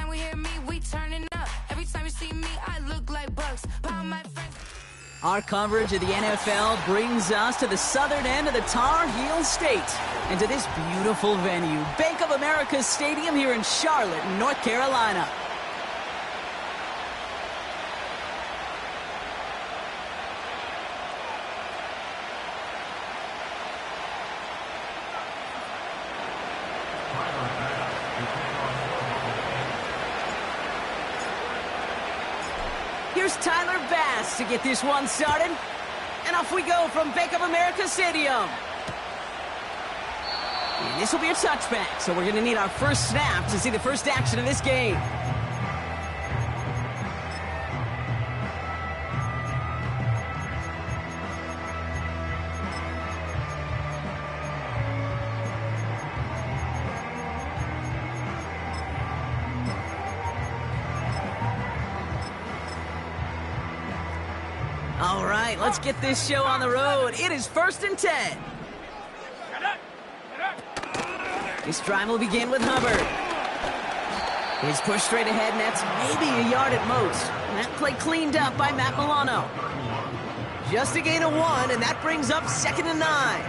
time we hear me, we turning up. Every time you see me, I look like Bucks. Pound my friends. Our coverage of the NFL brings us to the southern end of the Tar Heel State and to this beautiful venue, Bank of America Stadium here in Charlotte, North Carolina. Here's Tyler Bass to get this one started. And off we go from Bank of America Stadium. And this will be a touchback, so we're going to need our first snap to see the first action of this game. All right, let's get this show on the road. It is 1st and 10. This drive will begin with Hubbard. His push straight ahead, and that's maybe a yard at most. And that play cleaned up by Matt Milano. Just a gain of 1, and that brings up 2nd and 9.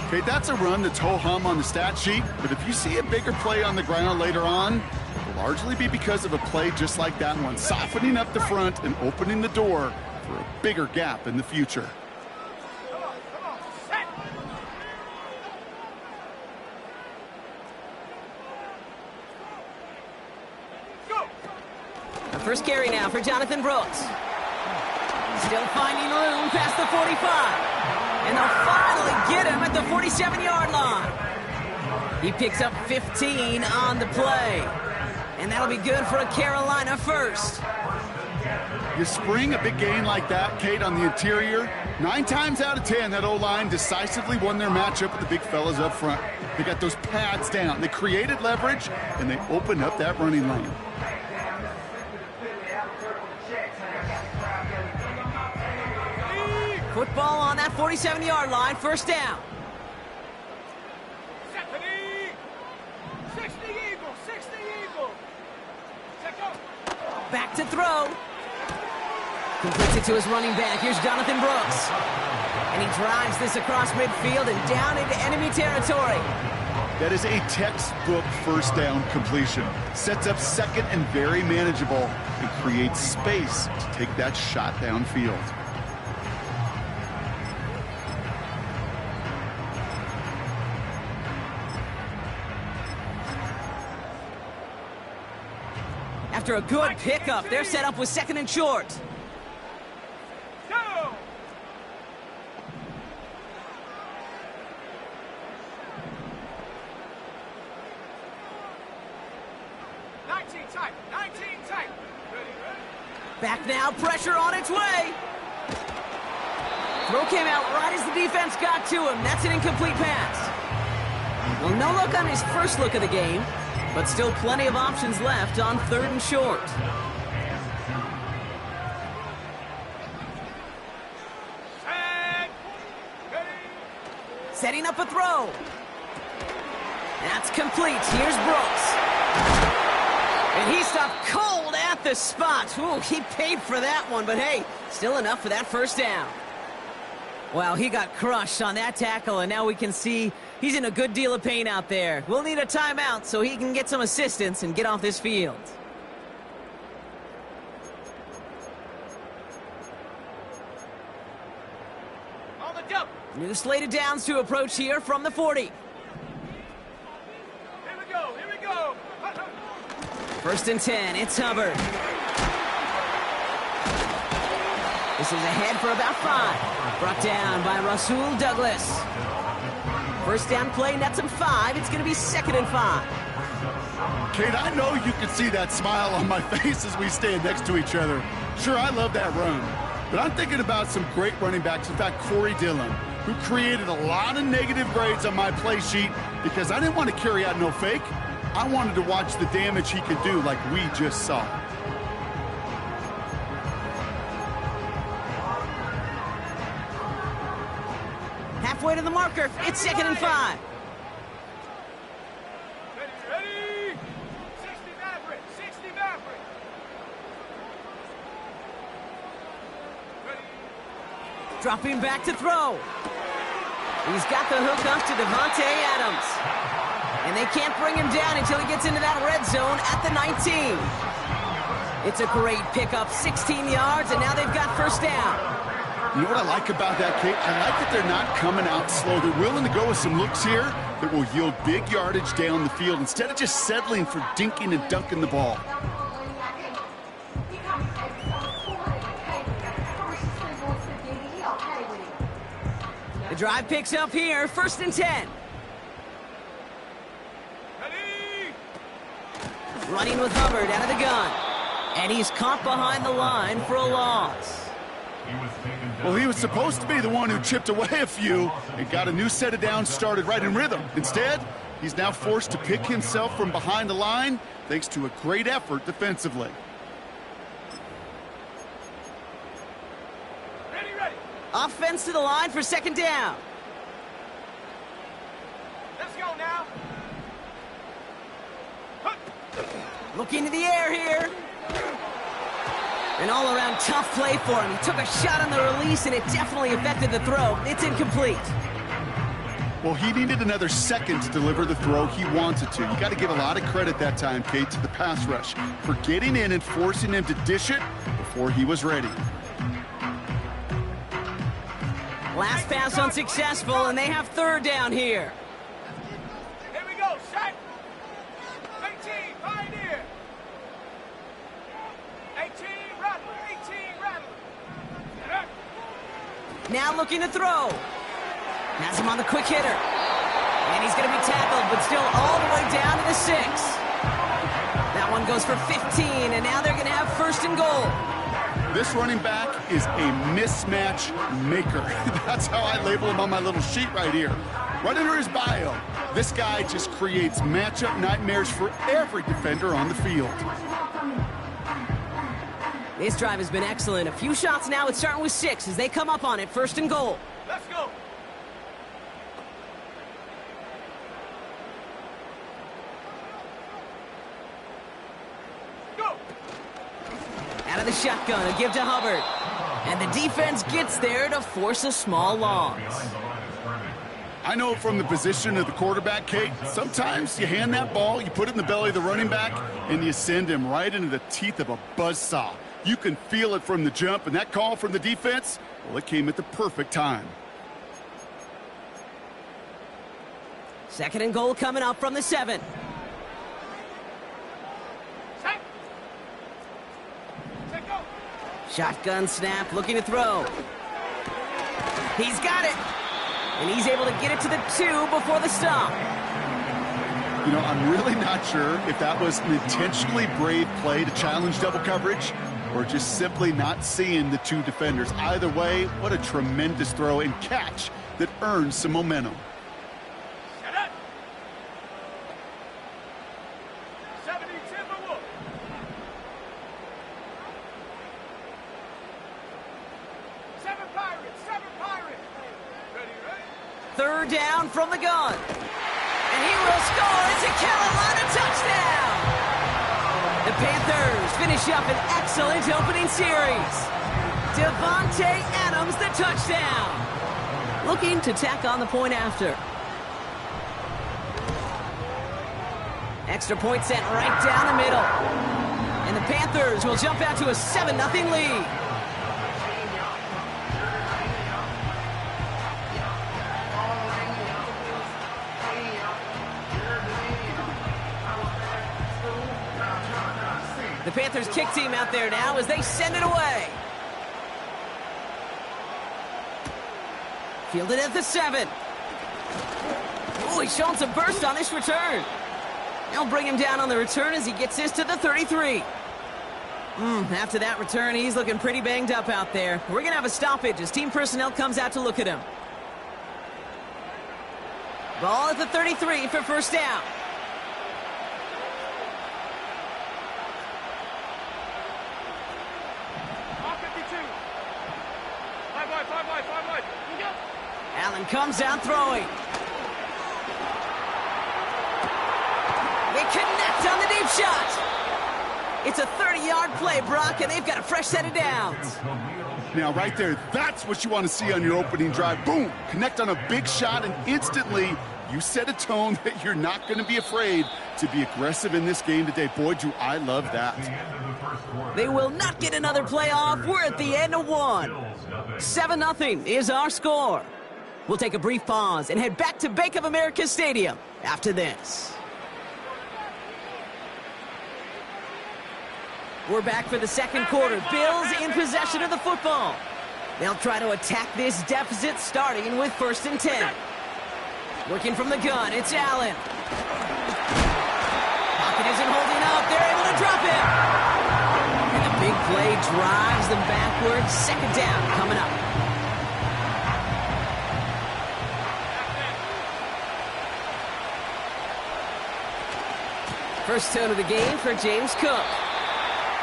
Okay, that's a run that's ho-hum on the stat sheet, but if you see a bigger play on the ground later on, it'll largely be because of a play just like that one, softening up the front and opening the door for a bigger gap in the future. The first carry now for Jonathan Brooks. Still finding room past the 45. And they'll finally get him at the 47-yard line. He picks up 15 on the play. And that'll be good for a Carolina first. You spring a big gain like that, Kate, on the interior. 9 times out of 10, that O-line decisively won their matchup with the big fellas up front. They got those pads down. They created leverage, and they opened up that running lane. Football on that 47-yard line, first down. 60 Eagle. Back to throw. Completes it to his running back. Here's Jonathan Brooks. And he drives this across midfield and down into enemy territory. That is a textbook first down completion. Sets up second and very manageable and creates space to take that shot downfield. After a good pickup, they're set up with 2nd and short. Go! Back now, pressure on its way. Throw came out right as the defense got to him. That's an incomplete pass. Well, no look on his first look of the game, but still plenty of options left on 3rd and short. Setting up a throw. That's complete. Here's Brooks. And he stopped cold at the spot. Ooh, he paid for that one, but hey, still enough for that first down. Well, he got crushed on that tackle, and now we can see he's in a good deal of pain out there. We'll need a timeout so he can get some assistance and get off this field. On the jump. New slate of downs to approach here from the 40. Here we go. 1st and 10, it's Hubbard. This is ahead for about 5. Brought down by Rasul Douglas. First down play, nets him 5. It's going to be 2nd and 5. Kate, I know you can see that smile on my face as we stand next to each other. Sure, I love that run. But I'm thinking about some great running backs. In fact, Corey Dillon, who created a lot of negative grades on my play sheet because I didn't want to carry out no fake. I wanted to watch the damage he could do like we just saw. Halfway to the marker. It's 2nd and 5. Ready. 69. Dropping back to throw. He's got the hook up to Devontae Adams. And they can't bring him down until he gets into that red zone at the 19. It's a great pickup, 16 yards, and now they've got first down. You know what I like about that, Kate? I like that they're not coming out slow. They're willing to go with some looks here that will yield big yardage down the field instead of just settling for dinking and dunking the ball. The drive picks up here, 1st and 10. Ready? Running with Hubbard out of the gun. And he's caught behind the line for a loss. Well, he was supposed to be the one who chipped away a few and got a new set of downs started right in rhythm. Instead, he's now forced to pick himself from behind the line thanks to a great effort defensively. Ready. Offense to the line for 2nd down. Let's go now. Looking to the air here. An all-around tough play for him. He took a shot on the release, and it definitely affected the throw. It's incomplete. Well, he needed another second to deliver the throw he wanted to. You got to give a lot of credit that time, Kate, to the pass rush for getting in and forcing him to dish it before he was ready. Last pass unsuccessful, and they have 3rd down here. Here we go, shot. 18, Pioneer. 18, Rattler. 18, Rattler. Now looking to throw. Has him on the quick hitter. And he's going to be tackled, but still all the way down to the 6. That one goes for 15, and now they're going to have 1st and goal. This running back is a mismatch maker. That's how I label him on my little sheet right here. Right under his bio, this guy just creates matchup nightmares for every defender on the field. This drive has been excellent. A few shots now. It's starting with 6 as they come up on it. 1st and goal. Let's go. Out of the shotgun, a give to Hubbard. And the defense gets there to force a small loss. I know from the position of the quarterback, Kate, sometimes you hand that ball, you put it in the belly of the running back, and you send him right into the teeth of a buzzsaw. You can feel it from the jump, and that call from the defense, well, it came at the perfect time. 2nd and goal coming up from the 7. Shotgun snap, looking to throw. He's got it. And he's able to get it to the 2 before the stop. You know, I'm really not sure if that was an intentionally brave play to challenge double coverage or just simply not seeing the 2 defenders. Either way, what a tremendous throw and catch that earns some momentum. Set up. 70 Timberwolves. Seven Pirates. Ready. 3rd down from the gun. And he will score. It's a Carolina touchdown. The Panthers finish up an excellent opening series. Devontae Adams, the touchdown. Looking to tack on the point after. Extra point sent right down the middle. And the Panthers will jump out to a 7-0 lead. The Panthers kick team out there now as they send it away. Fielded at the 7. Oh, he's showing some burst on this return. They'll bring him down on the return as he gets this to the 33. After that return, he's looking pretty banged up out there. We're going to have a stoppage as team personnel comes out to look at him. Ball at the 33 for 1st down. Allen comes down throwing. They connect on the deep shot. It's a 30-yard play, Brock, and they've got a fresh set of downs. Now, right there, that's what you want to see on your opening drive. Boom! Connect on a big shot, and instantly you set a tone that you're not going to be afraid to be aggressive in this game today. Boy, do I love that. They will not get another playoff. We're at the end of one. 7-0 is our score. We'll take a brief pause and head back to Bank of America Stadium after this. We're back for the second quarter. Bills in possession of the football. They'll try to attack this deficit starting with 1st and 10. Working from the gun, it's Allen. Pocket isn't holding up. They're able to drop it. And the big play drives them backwards. 2nd down coming up. First tone of the game for James Cook.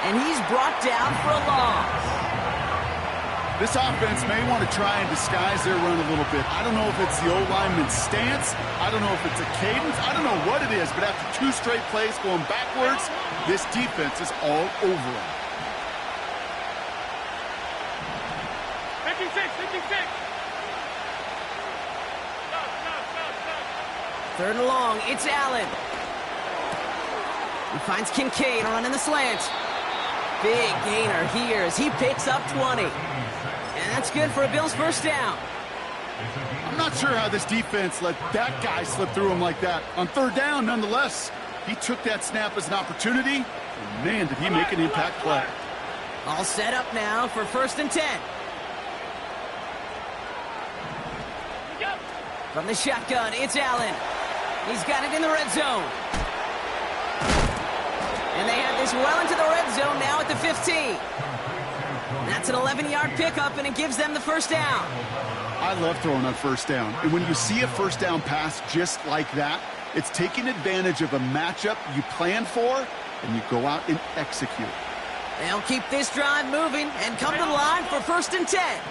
And he's brought down for a loss. This offense may want to try and disguise their run a little bit. I don't know if it's the O-lineman's stance. I don't know if it's a cadence. I don't know what it is, but after 2 straight plays going backwards, this defense is all over them. 56, 56. 3rd and long, it's Allen. He finds Kincaid running the slant. Big gainer here as he picks up 20. And that's good for a Bills 1st down. I'm not sure how this defense let that guy slip through him like that. On 3rd down, nonetheless, he took that snap as an opportunity. And man, did he make an impact play. All set up now for 1st and 10. From the shotgun, it's Allen. He's got it in the red zone. And they have this well into the red zone now at the 15. That's an 11-yard pickup, and it gives them the 1st down. I love throwing on 1st down. And when you see a 1st down pass just like that, it's taking advantage of a matchup you plan for, and you go out and execute. They'll keep this drive moving and come to the line for 1st and 10.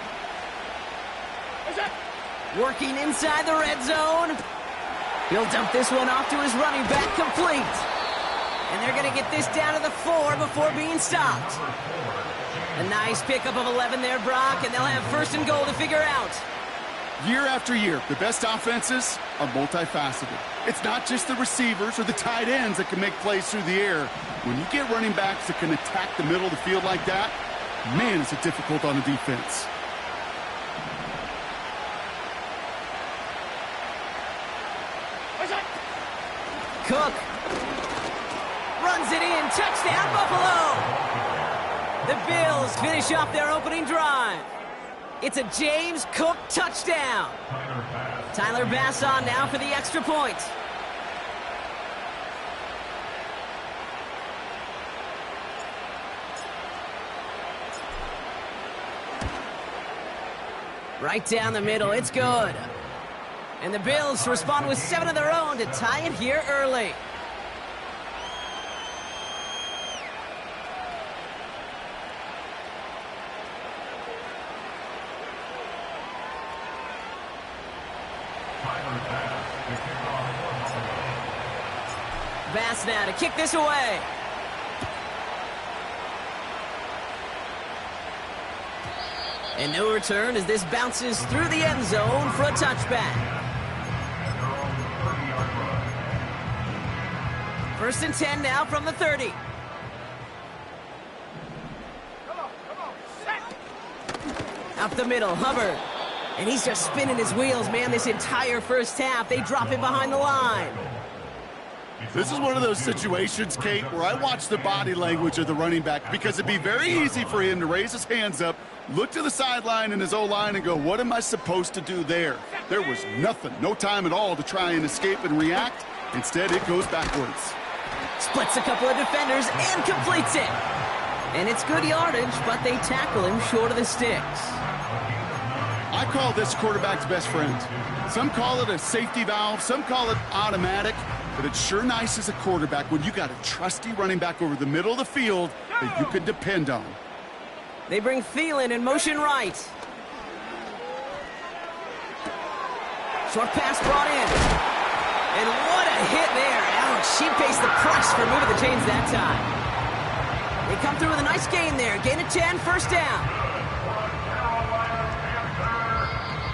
Working inside the red zone. He'll dump this one off to his running back, complete. And they're going to get this down to the 4 before being stopped. A nice pickup of 11 there, Brock, and they'll have 1st and goal to figure out. Year after year, the best offenses are multifaceted. It's not just the receivers or the tight ends that can make plays through the air. When you get running backs that can attack the middle of the field like that, man, is it difficult on a defense. Cook runs it in. Touchdown, Buffalo! The Bills finish off their opening drive. It's a James Cook touchdown. Tyler Bass on now for the extra point. Right down the middle, it's good. And the Bills respond with 7 of their own to tie it here early. Bass now to kick this away. And no return as this bounces through the end zone for a touchback. 1st and 10 now from the 30. Come on, set. Up the middle, Hubbard. And he's just spinning his wheels, man, this entire 1st half. They drop it behind the line. This is one of those situations, Kate, where I watch the body language of the running back because it'd be very easy for him to raise his hands up, look to the sideline in his O-line and go, what am I supposed to do there? There was nothing, no time at all to try and escape and react. Instead, it goes backwards. Splits a couple of defenders and completes it. And it's good yardage, but they tackle him short of the sticks. I call this quarterback's best friend. Some call it a safety valve, some call it automatic, but it's sure nice as a quarterback when you got a trusty running back over the middle of the field that you can depend on. They bring Thielen in motion right. Short pass brought in. And what a hit there. Ouch, she pays the price for moving the chains that time. They come through with a nice gain there. Gain of 10, 1st down.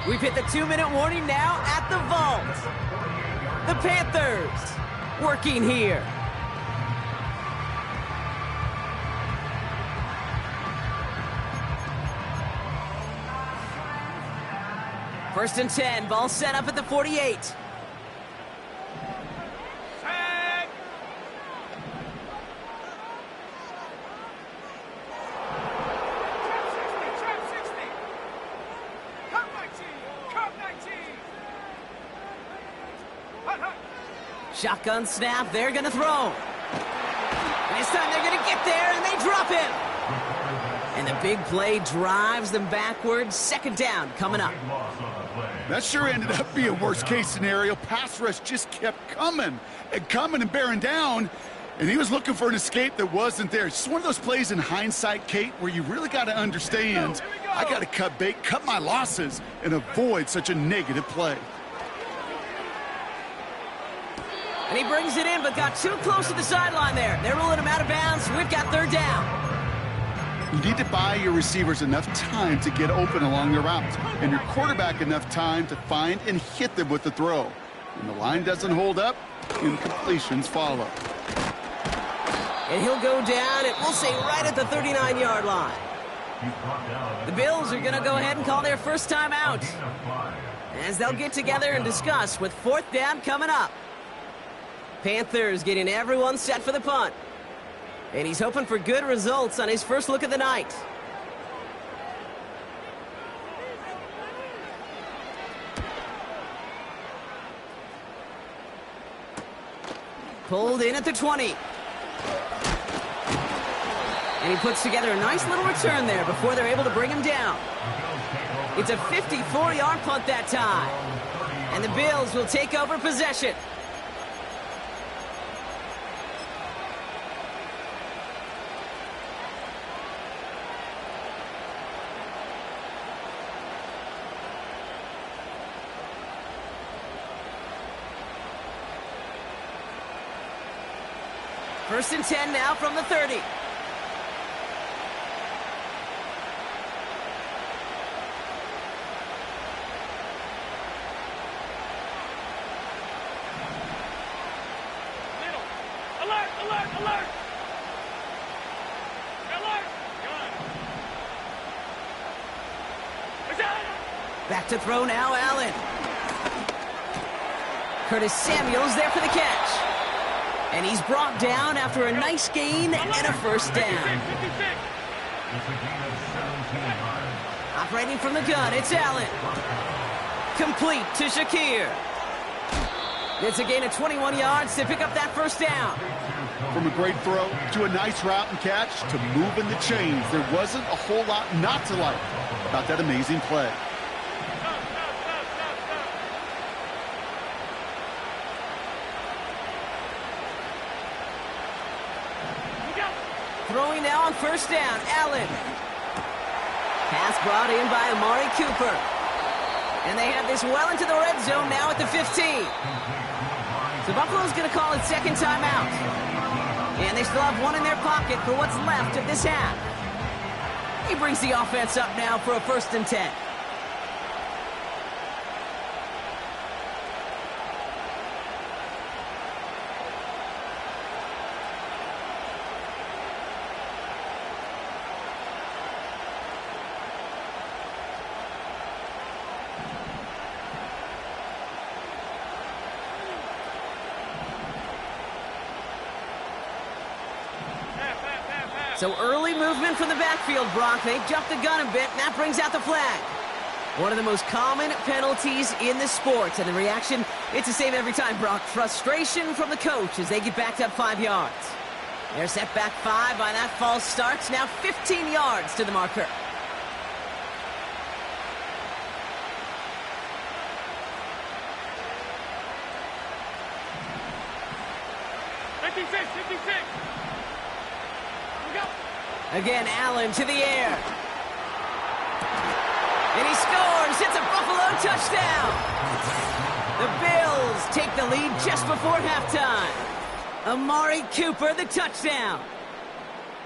We've hit the 2-minute warning now at the vault. The Panthers working here. First and 10, ball set up at the 48. Tag. Trap 60. Cut 19. Cut 19. Hut, hut. Shotgun snap, they're gonna throw. And this time they're gonna get there, and they drop him. And the big play drives them backwards. Second down coming up. That sure ended up being worst-case scenario. Pass rush just kept coming and bearing down, and he was looking for an escape that wasn't there. It's just one of those plays in hindsight, Kate, where you really got to understand, I got to cut bait, cut my losses, and avoid such a negative play. And he brings it in, but got too close to the sideline there. They're ruling him out of bounds. We've got third down. You need to buy your receivers enough time to get open along the route, and your quarterback enough time to find and hit them with the throw. When the line doesn't hold up, incompletions follow. And he'll go down, and we'll say right at the 39-yard line. The Bills are going to go ahead and call their first time out, as they'll get together and discuss with fourth down coming up. Panthers getting everyone set for the punt. And he's hoping for good results on his first look of the night. Pulled in at the 20. And he puts together a nice little return there before they're able to bring him down. It's a 54-yard punt that time. And the Bills will take over possession. First and 10 now from the 30. Middle. Alert, alert, alert. Alert. Gun. Back to throw now, Allen. Curtis Samuel's there for the catch. And he's brought down after a nice gain and a first down. 56. Operating from the gun, it's Allen. Complete to Shakir. It's a gain of 21 yards to pick up that first down. From a great throw to a nice route and catch to moving the chains, there wasn't a whole lot not to like about that amazing play. Throwing now on first down, Allen. Pass brought in by Amari Cooper. And they have this well into the red zone now at the 15. So Buffalo's going to call it second timeout. And they still have one in their pocket for what's left of this half. He brings the offense up now for a first and 10. So early movement from the backfield, Brock. They jumped the gun a bit, and that brings out the flag. One of the most common penalties in the sport. And the reaction, it's the same every time, Brock. Frustration from the coach as they get backed up 5 yards. They're set back 5 by that false start. Now 15 yards to the marker. Again, Allen to the air. And he scores. It's a Buffalo touchdown. The Bills take the lead just before halftime. Amari Cooper, the touchdown.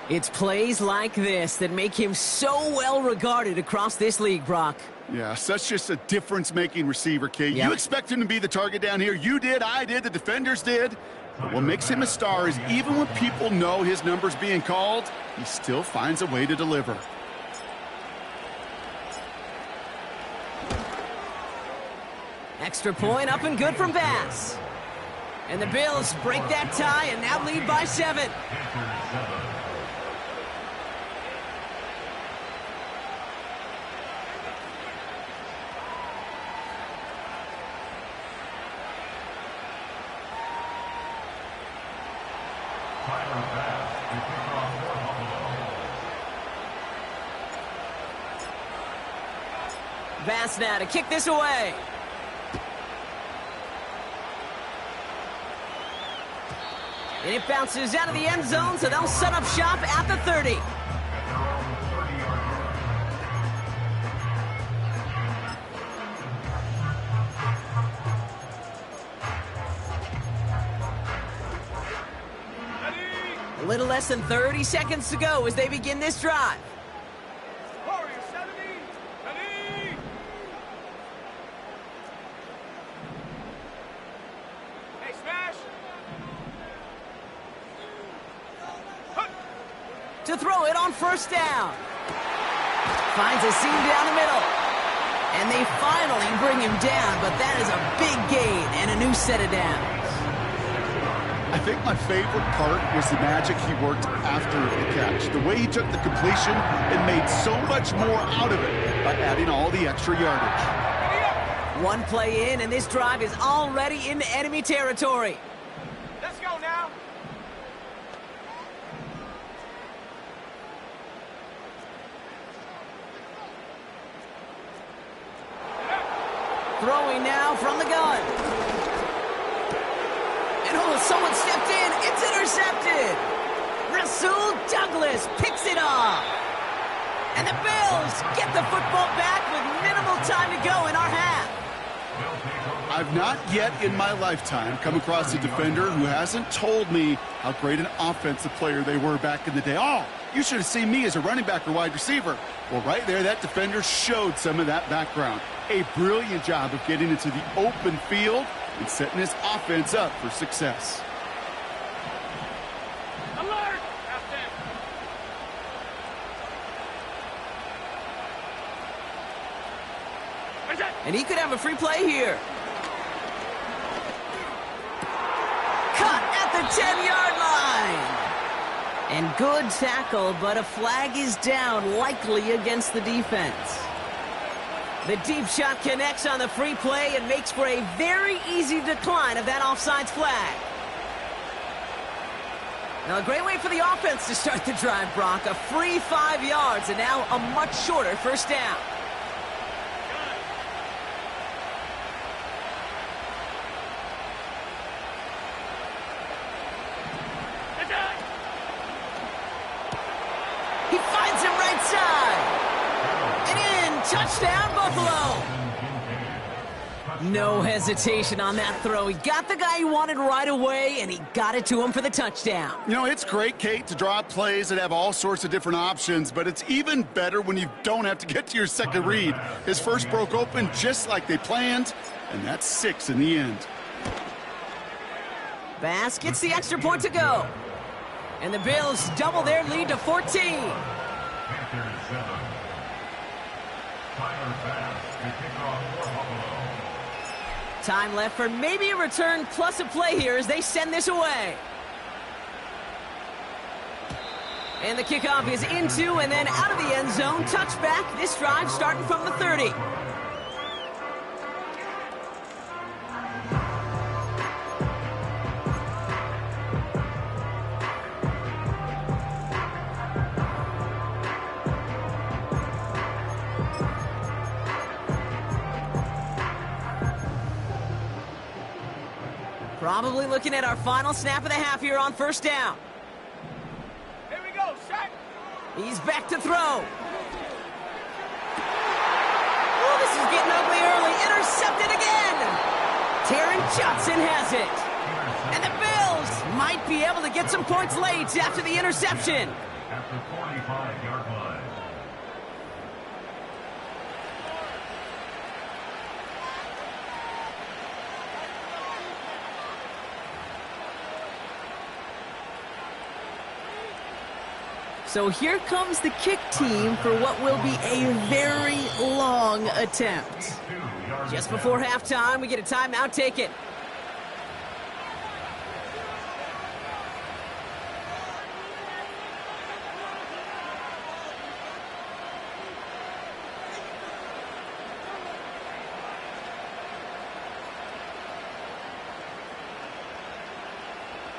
It's plays like this that make him so well regarded across this league, Brock. Yeah, such just a difference-making receiver, Kate. Yep. You expect him to be the target down here. You did, I did, the defenders did. But what makes him a star is even when people know his number's being called, he still finds a way to deliver. Extra point up and good from Bass. And the Bills break that tie and now lead by 7. Bass now to kick this away. And it bounces out of the end zone, so they'll set up shop at the 30. A little less than 30 seconds to go as they begin this drive. Warrior 70. Ready. Hey, smash. To throw it on first down. Finds a seam down the middle. And they finally bring him down, but that is a big gain and a new set of downs. I think my favorite part was the magic he worked after the catch. The way he took the completion and made so much more out of it by adding all the extra yardage. One play in, and this drive is already in enemy territory. Let's go now. Throwing now from the gun. And oh, someone stepped in. It's intercepted. Rasul Douglas picks it off. And the Bills get the football back with minimal time to go in our half. I've not yet in my lifetime come across a defender who hasn't told me how great an offensive player they were back in the day. Oh, you should have seen me as a running back or wide receiver. Well, right there, that defender showed some of that background. A brilliant job of getting into the open field and setting his offense up for success. Alert. Captain. Where's that? And he could have a free play here. Cut at the 10-yard line. And good tackle, but a flag is down, likely against the defense. The deep shot connects on the free play and makes for a very easy decline of that offsides flag. Now, a great way for the offense to start the drive, Brock. A free 5 yards and now a much shorter first down. He finds him right side. And in, touchdown, Buffalo. No hesitation on that throw. He got the guy he wanted right away, and he got it to him for the touchdown. You know, it's great, Kate, to draw up plays that have all sorts of different options, but it's even better when you don't have to get to your second read. His first broke open just like they planned, and that's 6 in the end. Bass gets the extra point to go. And the Bills double their lead to 14. Time left for maybe a return plus a play here as they send this away. And the kickoff is into and then out of the end zone. Touchback. This drive starting from the 30. Probably looking at our final snap of the half here on first down. Here we go, shot. He's back to throw. Oh, this is getting ugly early. Intercepted again. Taron Johnson has it. And the Bills might be able to get some points late after the interception. At the 45-yard line. So here comes the kick team for what will be a very long attempt. Just before halftime, we get a timeout. Take it.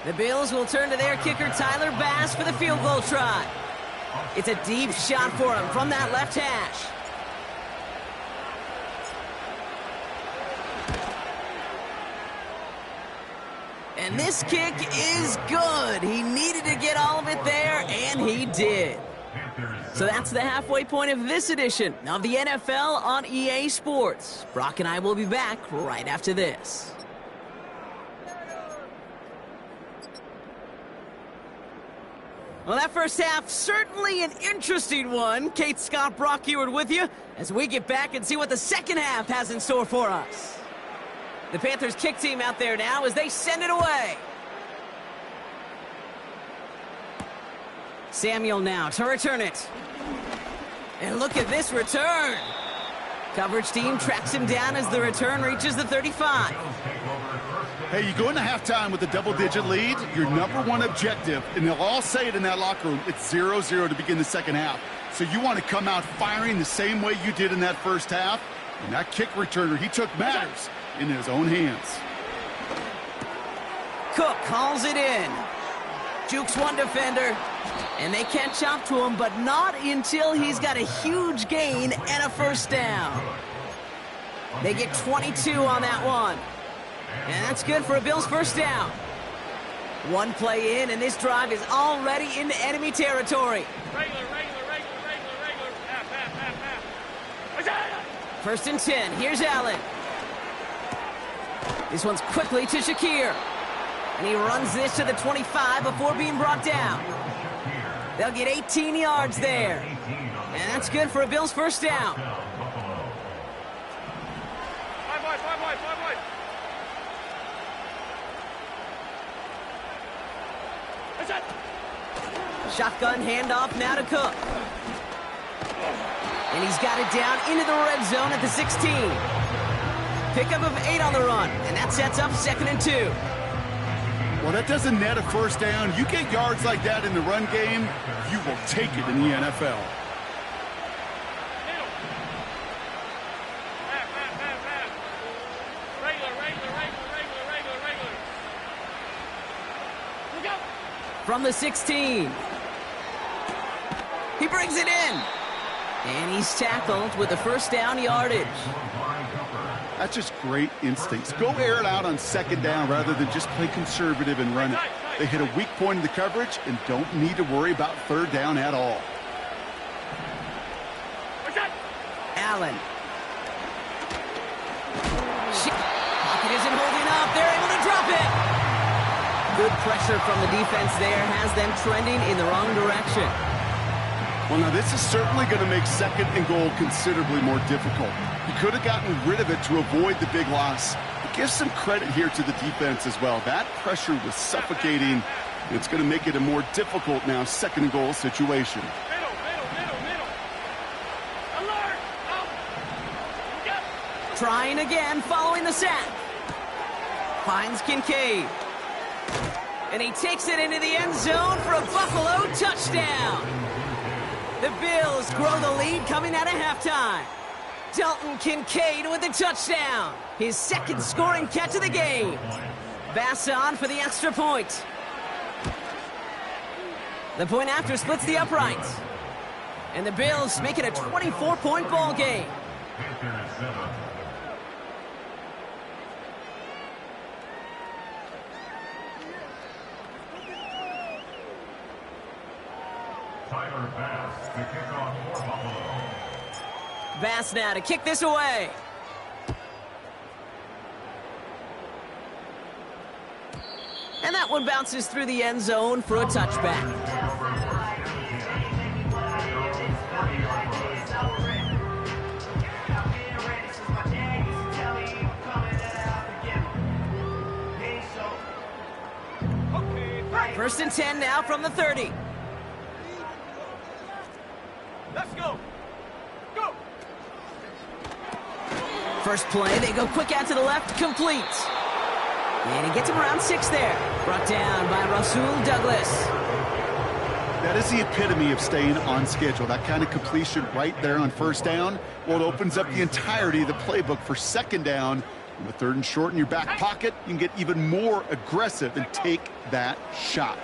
The Bills will turn to their kicker, Tyler Bass, for the field goal try. It's a deep shot for him from that left hash. And this kick is good. He needed to get all of it there, and he did. So that's the halfway point of this edition of the NFL on EA Sports. Brock and I will be back right after this. Well, that first half, certainly an interesting one. Kate, Scott, Brock Eward with you as we get back and see what the second half has in store for us. The Panthers kick team out there now as they send it away. Samuel now to return it. And look at this return. Coverage team tracks him down as the return reaches the 35. Hey, you go into halftime with a double-digit lead, your number one objective, and they'll all say it in that locker room, it's 0-0 to begin the second half. So you want to come out firing the same way you did in that first half, and that kick returner, he took matters in his own hands. Cook calls it in. Jukes one defender, and they catch up to him, but not until he's got a huge gain and a first down. They get 22 on that one. And that's good for a Bills first down. One play in, and this drive is already into enemy territory. Regular. Half. First and 10. Here's Allen. This one's quickly to Shakir. And he runs this to the 25 before being brought down. They'll get 18 yards there. And that's good for a Bills first down. Five boys. Shotgun handoff now to Cook. And he's got it down into the red zone at the 16. Pickup of 8 on the run, and that sets up 2nd and 2. Well, that doesn't net a first down. You get yards like that in the run game, you will take it in the NFL. Regular. From the 16. He brings it in. And he's tackled with the first down yardage. That's just great instincts. Go air it out on second down rather than just play conservative and run it. They hit a weak point in the coverage and don't need to worry about third down at all. Allen. Pocket isn't holding up. They're able to drop it. Good pressure from the defense there has them trending in the wrong direction. Well, now this is certainly going to make 2nd and goal considerably more difficult. He could have gotten rid of it to avoid the big loss. But give some credit here to the defense as well. That pressure was suffocating. It's going to make it a more difficult now 2nd and goal situation. Middle. Alert! Out! Yep. Trying again following the sack. Finds Kincaid. And he takes it into the end zone for a Buffalo touchdown. The Bills grow the lead coming out of halftime. Dalton Kincaid with the touchdown. His 2nd scoring catch of the game. Bass on for the extra point. The point after splits the uprights. And the Bills make it a 24-point ball game. Tyler Bass to kick off for Buffalo. Bass now to kick this away. And that one bounces through the end zone for a touchback. First and 10 now from the 30. Let's go. Go. First play, they go quick out to the left, complete. And he gets him around 6 there. Brought down by Rasul Douglas. That is the epitome of staying on schedule. That kind of completion right there on first down. Well, it opens up the entirety of the playbook for second down. On the 3rd and short in your back pocket, you can get even more aggressive and take that shot.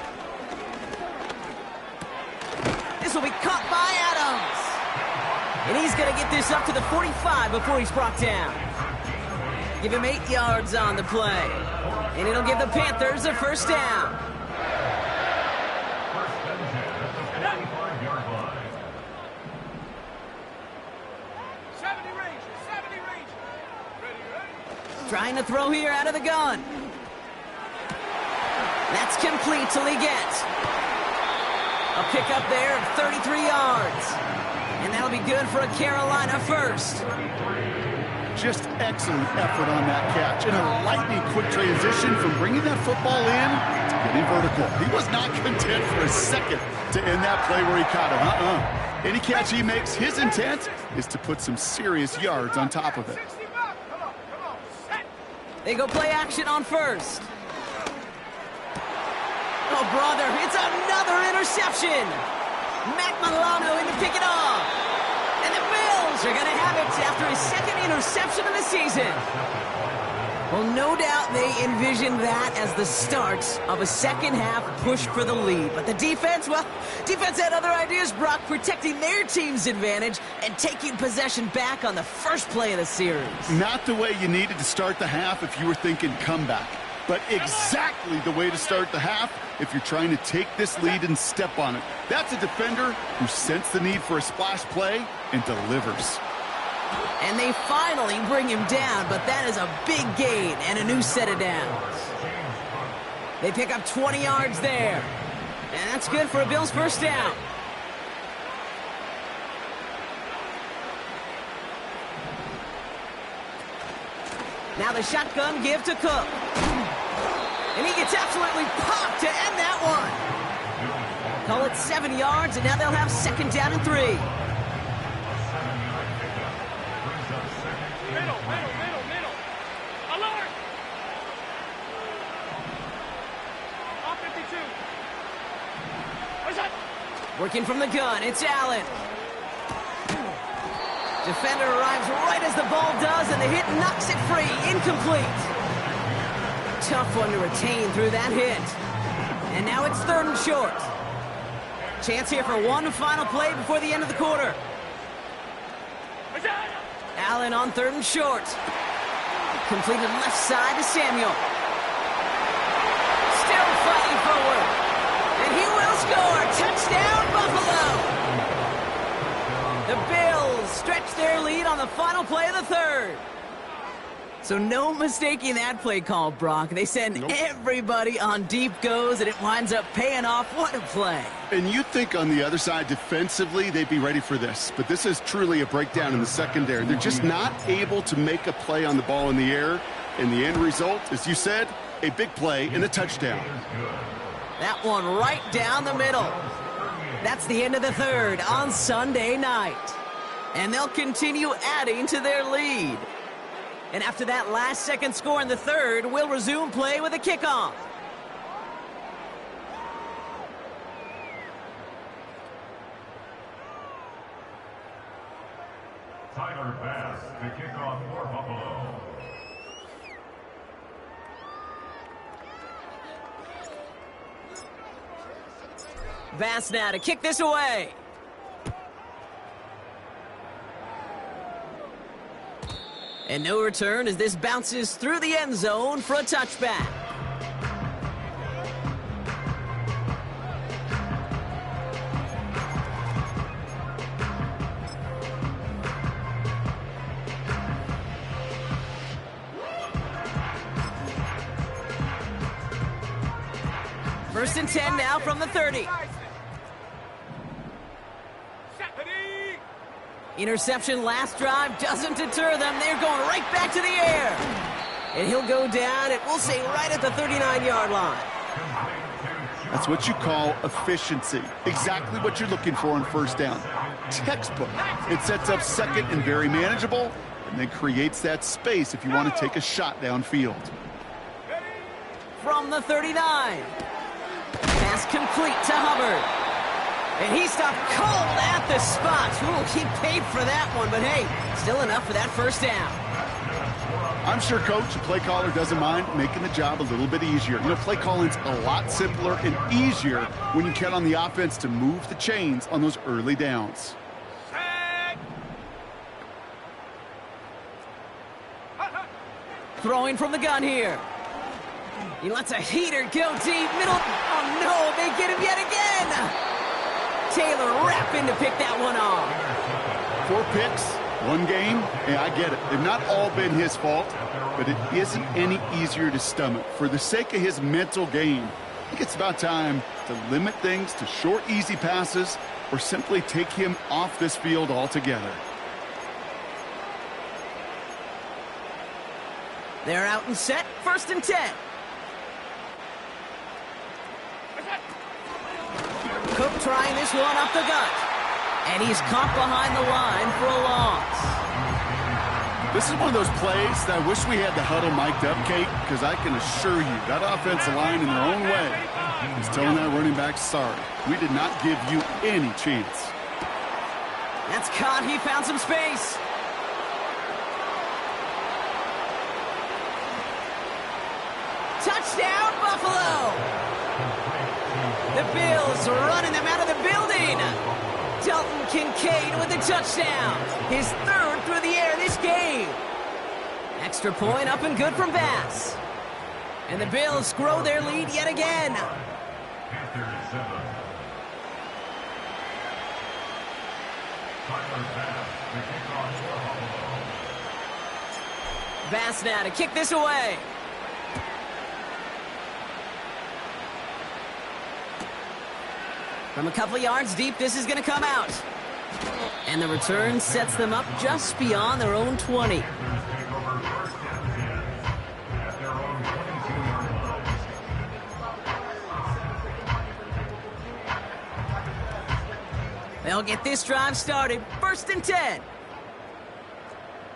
This will be caught by Adams. And he's going to get this up to the 45 before he's brought down. Give him 8 yards on the play. And it'll give the Panthers a first down. Trying to throw here out of the gun. That's complete till he gets a pickup there of 33 yards. And that'll be good for a Carolina first. Just excellent effort on that catch. And a lightning quick transition from bringing that football in to getting vertical. He was not content for a second to end that play where he caught him. Any catch he makes, his intent is to put some serious yards on top of it. They go play action on first. Oh, brother, it's another interception. Matt Milano in to pick it off. And the Bills are going to have it after his 2nd interception of the season. Well, no doubt they envisioned that as the start of a second-half push for the lead. But the defense, well, defense had other ideas, Brock, protecting their team's advantage and taking possession back on the first play of the series. Not the way you needed to start the half if you were thinking comeback, but exactly the way to start the half if you're trying to take this lead and step on it. That's a defender who sensed the need for a splash play and delivers. And they finally bring him down, but that is a big gain and a new set of downs. They pick up 20 yards there. And that's good for a Bills first down. Now the shotgun give to Cook. And he gets absolutely popped to end that one. Call it 7 yards, and now they'll have 2nd down and 3. Middle. Alert! On 52. Where's that? Working from the gun, it's Allen. Defender arrives right as the ball does, and the hit knocks it free. Incomplete. Tough one to retain through that hit. And now it's 3rd and short. Chance here for one final play before the end of the quarter. Where's that? Allen on 3rd and short. Completed left side to Samuel. Still fighting forward. And he will score. Touchdown, Buffalo. The Bills stretch their lead on the final play of the 3rd. So no mistaking that play call, Brock. They send everybody on deep goes, and it winds up paying off. What a play. And you'd think on the other side, defensively, they'd be ready for this. But this is truly a breakdown in the secondary. They're just not able to make a play on the ball in the air. And the end result, as you said, a big play and a touchdown. That one right down the middle. That's the end of the 3rd on Sunday night. And they'll continue adding to their lead. And after that last-second score in the 3rd, we'll resume play with a kickoff. Tyler Bass to kick off for Buffalo. Bass now to kick this away. And no return as this bounces through the end zone for a touchback. First and 10 now from the 30. Interception last drive doesn't deter them. They're going right back to the air. And he'll go down, and we'll say right at the 39-yard line. That's what you call efficiency. Exactly what you're looking for on first down. Textbook. It sets up second and very manageable, and then creates that space if you want to take a shot downfield. From the 39. Pass complete to Hubbard. And he stopped cold at the spot. Ooh, he paid for that one, but hey, still enough for that first down. I'm sure coach and play caller doesn't mind making the job a little bit easier. You know, play calling's a lot simpler and easier when you count on the offense to move the chains on those early downs. Throwing from the gun here. He lets a heater go deep. Middle. Oh, no. They get him yet again. Taylor rapping to pick that one off. 4 picks, 1 game. Yeah, I get it. They've not all been his fault, but it isn't any easier to stomach. For the sake of his mental game, I think it's about time to limit things to short, easy passes or simply take him off this field altogether. They're out and set. 1st and 10. Cook trying this one up the gut. And he's caught behind the line for a loss. This is one of those plays that I wish we had the huddle mic'd up, Kate, because I can assure you that offensive line in their own way is telling that running back, sorry, we did not give you any chance. That's caught. He found some space. Touchdown, Buffalo! The Bills running them out of the building. Dalton Kincaid with the touchdown. His 3rd through the air this game. Extra point up and good from Bass. And the Bills grow their lead yet again. Bass now to kick this away. From a couple of yards deep, this is going to come out. And the return sets them up just beyond their own 20. They'll get this drive started. 1st and 10.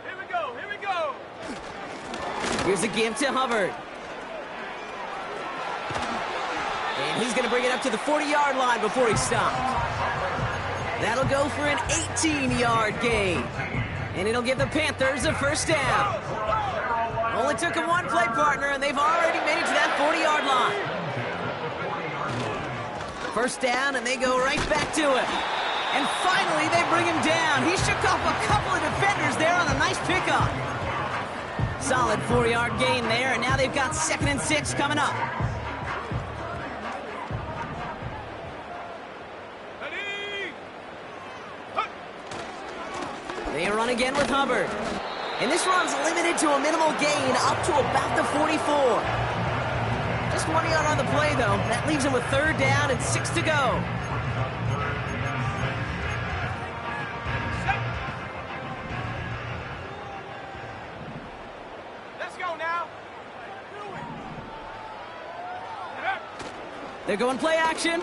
Here we go, here we go. Here's a give to Hubbard. And he's going to bring it up to the 40-yard line before he stopped. That'll go for an 18-yard gain. And it'll give the Panthers a 1st down. Only took him 1 play partner, and they've already made it to that 40-yard line. 1st down, and they go right back to it. And finally, they bring him down. He shook off a couple of defenders there on a nice pickup. Solid 4-yard gain there, and now they've got 2nd and 6 coming up. They run again with Hubbard. And this run's limited to a minimal gain up to about the 44. Just 1 yard on the play, though. That leaves him with 3rd down and 6 to go. Let's go now. They're going play action.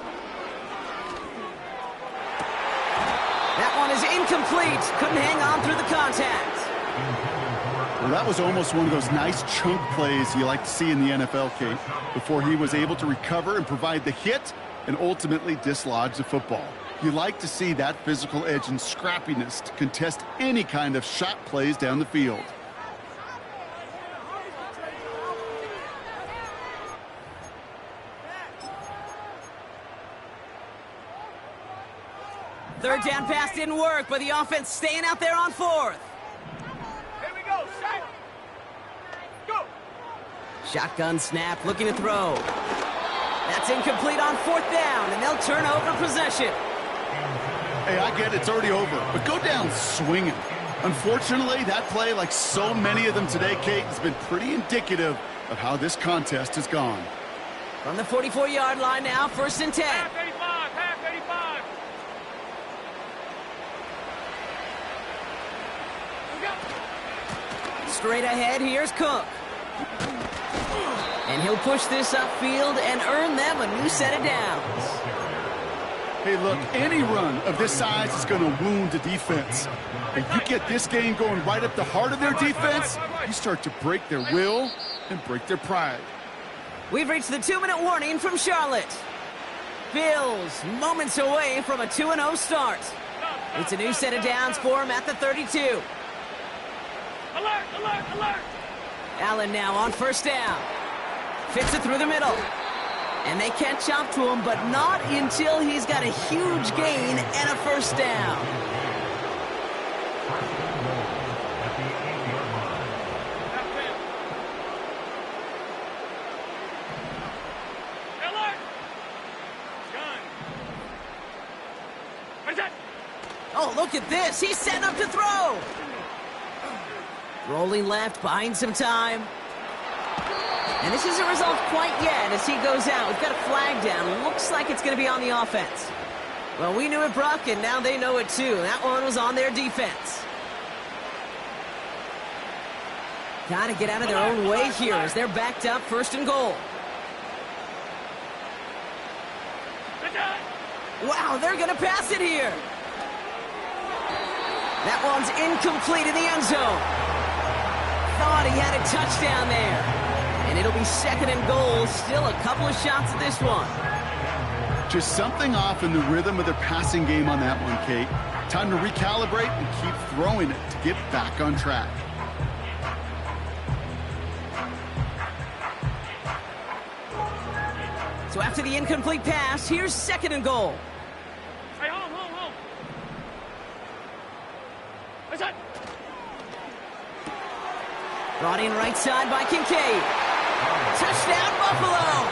That one is incomplete. Couldn't hang on through the contact. Well, that was almost one of those nice chunk plays you like to see in the NFL, Kate, before he was able to recover and provide the hit and ultimately dislodge the football. You like to see that physical edge and scrappiness to contest any kind of shot plays down the field. Third down pass didn't work, but the offense staying out there on 4th. Here we go, set. Go. Shotgun snap, looking to throw. That's incomplete on 4th down, and they'll turn over possession. Hey, I get it's already over, but go down swinging. Unfortunately, that play, like so many of them today, Kate, has been pretty indicative of how this contest has gone. From the 44-yard line now, 1st and 10. Half 85, half 85. Straight ahead, here's Cook. And he'll push this upfield and earn them a new set of downs. Hey, look, any run of this size is going to wound the defense. If you get this game going right up the heart of their defense, you start to break their will and break their pride. We've reached the 2-minute warning from Charlotte. Bills moments away from a 2-0 start. It's a new set of downs for him at the 32. Alert, alert, alert! Allen now on first down. Fits it through the middle. And they catch up to him, but not until he's got a huge gain and a first down. Alert! Gun. What's that? Oh, look at this. He's setting up to throw. Rolling left, buying some time. And this isn't resolved quite yet as he goes out. We've got a flag down. Looks like it's going to be on the offense. Well, we knew it, Brock, and now they know it too. That one was on their defense. Got to get out of their own way here as they're backed up, first and goal. Wow, they're going to pass it here. That one's incomplete in the end zone. Thought he had a touchdown there. And it'll be second and goal. Still a couple of shots at this one. Just something off in the rhythm of their passing game on that one, Kate. Time to recalibrate and keep throwing it to get back on track. So after the incomplete pass, here's second and goal. Hey, hold. What's that? Brought in right side by Kincaid. Touchdown, Buffalo!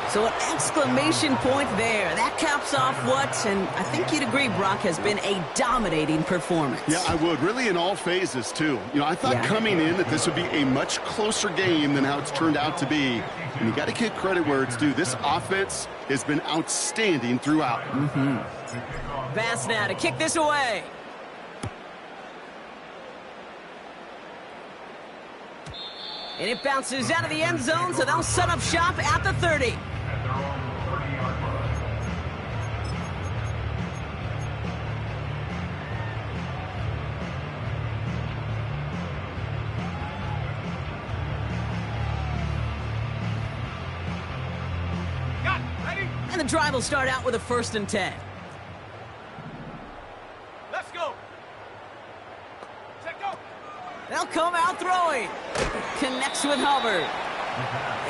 So an exclamation point there. That caps off what, and I think you'd agree, Brock, has been a dominating performance. Yeah, I would. Really in all phases, too. You know, I thought coming in that this would be a much closer game than how it's turned out to be. And you got to give credit where it's due. This offense has been outstanding throughout. Bass now to kick this away. And it bounces out of the end zone, so they'll set up shop at the 30. Got it. Ready? And the drive will start out with a 1st and 10. Let's go. Set go. They'll come out throwing. Connects with Hubbard.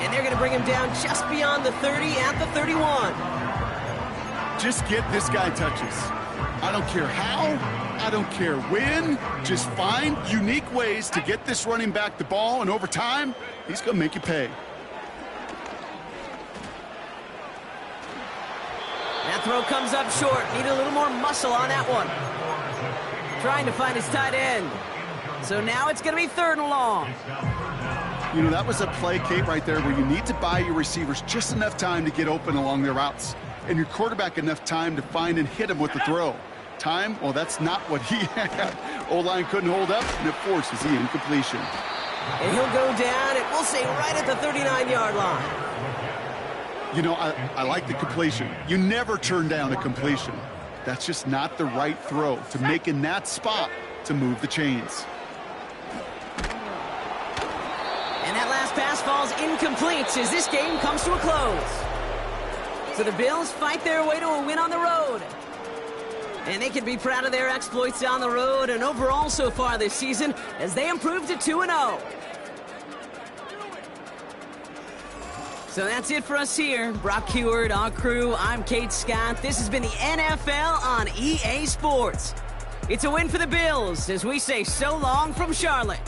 And they're going to bring him down just beyond the 30 at the 31. Just get this guy touches. I don't care how, I don't care when. Just find unique ways to get this running back the ball, and over time, he's going to make you pay. That throw comes up short. Need a little more muscle on that one. Trying to find his tight end. So now it's going to be 3rd and long. You know, that was a play, Kate, right there where you need to buy your receivers just enough time to get open along their routes. And your quarterback enough time to find and hit him with the throw. Time, well, that's not what he had. O-line couldn't hold up, and it forces the incompletion. And he'll go down, and we'll say right at the 39-yard line. You know, I like the completion. You never turn down a completion. That's just not the right throw to make in that spot to move the chains. And that last pass falls incomplete as this game comes to a close. So the Bills fight their way to a win on the road. And they can be proud of their exploits on the road and overall so far this season as they improve to 2-0. So that's it for us here. Brock Heward, our crew, I'm Kate Scott. This has been the NFL on EA Sports. It's a win for the Bills as we say so long from Charlotte.